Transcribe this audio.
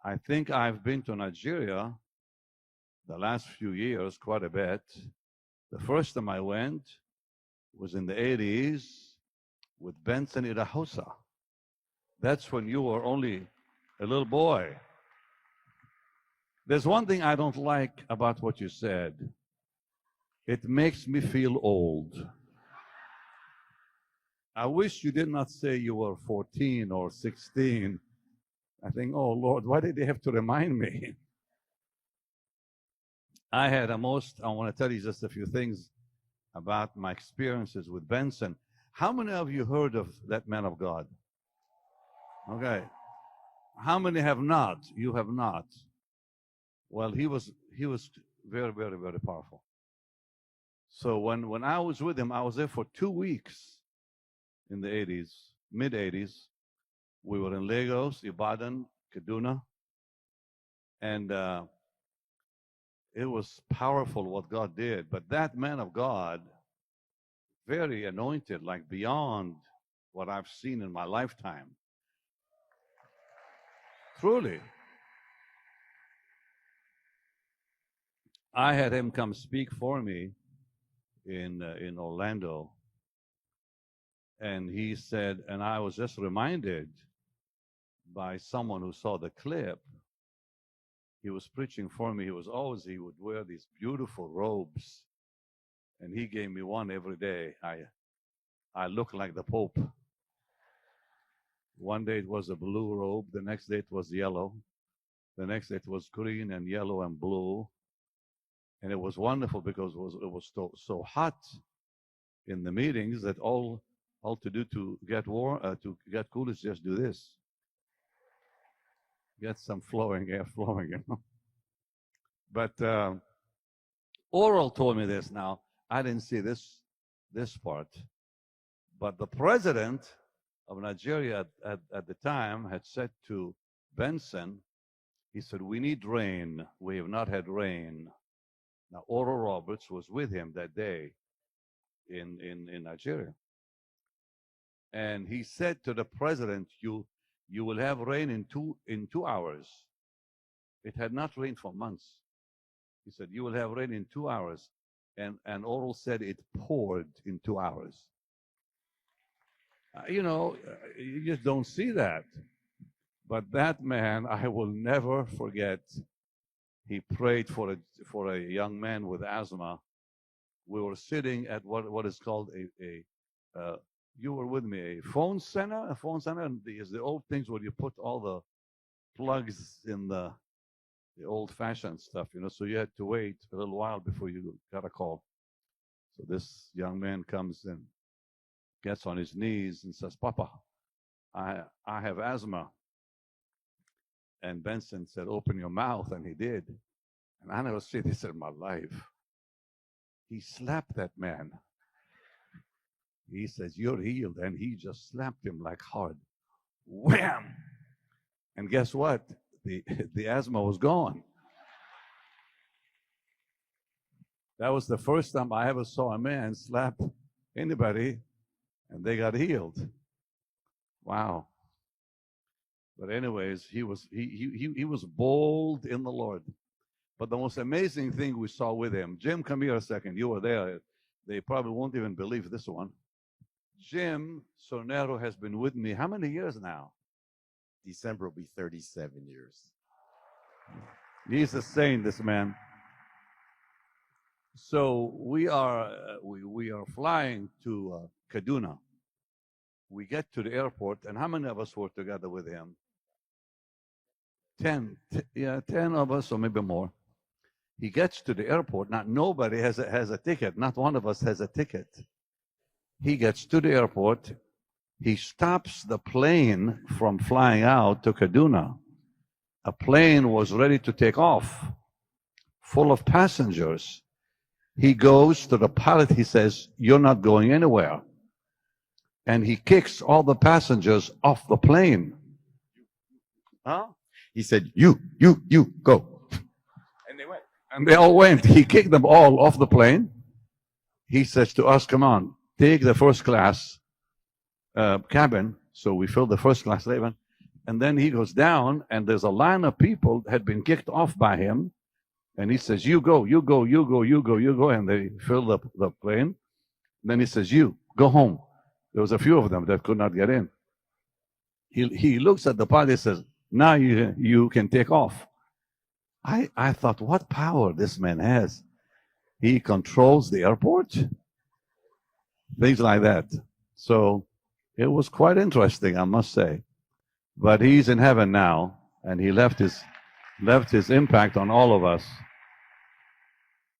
I think I've been to Nigeria the last few years quite a bit. The first time I went was in the 80s with BENSON IDAHOSA. That's when you were only a little boy. There's one thing I don't like about what you said. It makes me feel old. I wish you did not say you were 14 or 16. I think, oh Lord, why did they have to remind me? I want to tell you just a few things about my experiences with BENSON. How many of you heard of that man of God? Okay. How many have not? You have not. Well, he was very, very, very powerful. So when I was with him, I was there for 2 weeks in the 80s, mid-80s. We were in Lagos, Ibadan, Kaduna, and it was powerful what God did. But that man of God, very anointed, like beyond what I've seen in my lifetime. Truly. I had him come speak for me in Orlando. And he said, and I was just reminded by someone who saw the clip. He was preaching for me. He would wear these beautiful robes. And he gave me one every day. I looked like the Pope. One day it was a blue robe. The next day it was yellow. The next day it was green and yellow and blue. And it was wonderful because it was so hot in the meetings that all to do to get cool is just do this. Get some air flowing, you know. But Oral told me this now. I didn't see this part. But the president of Nigeria at the time had said to BENSON, he said, we need rain. We have not had rain. Now, Oral Roberts was with him that day in Nigeria. And he said to the president, you will have rain in 2 hours. It had not rained for months. He said, you will have rain in 2 hours. And Oral said it poured in 2 hours. You know, you just don't see that. But that man, I will never forget. He prayed for a young man with asthma. We were sitting at what is called you were with me, a phone center. A phone center is the old things where you put all the plugs in the old-fashioned stuff, you know. So you had to wait a little while before you got a call. So this young man comes in, gets on his knees and says, Papa, I have asthma. And BENSON said, open your mouth, and he did. And I never seen this in my life. He slapped that man. He says, you're healed. And he just slapped him like hard. Wham! And guess what? The asthma was gone. That was the first time I ever saw a man slap anybody and they got healed. Wow. But anyways, he was bold in the Lord. But the most amazing thing we saw with him, Jim, come here a second. You were there. They probably won't even believe this one. Jim Sonero has been with me how many years now? December will be 37 years. He's a saint, this man. So we are flying to Kaduna. We get to the airport, and how many of us were together with him? 10 of us, or maybe more. He gets to the airport. Now, nobody has a ticket. Not one of us has a ticket. He gets to the airport. He stops the plane from flying out to Kaduna. A plane was ready to take off, full of passengers. He goes to the pilot. He says, you're not going anywhere. And he kicks all the passengers off the plane. Huh? He said, you, go. And they went. And they all went. He kicked them all off the plane. He says to us, come on, take the first class cabin. So we filled the first class cabin. And then he goes down, and there's a line of people had been kicked off by him. And he says, you go, you go, you go, you go, you go. And they fill the plane. Then he says, you go home. There was a few of them that could not get in. He looks at the pilot and says, now you can take off. I thought, what power this man has. He controls the airport. Things like that. So it was quite interesting, I must say. But he's in heaven now, and he left his impact on all of us.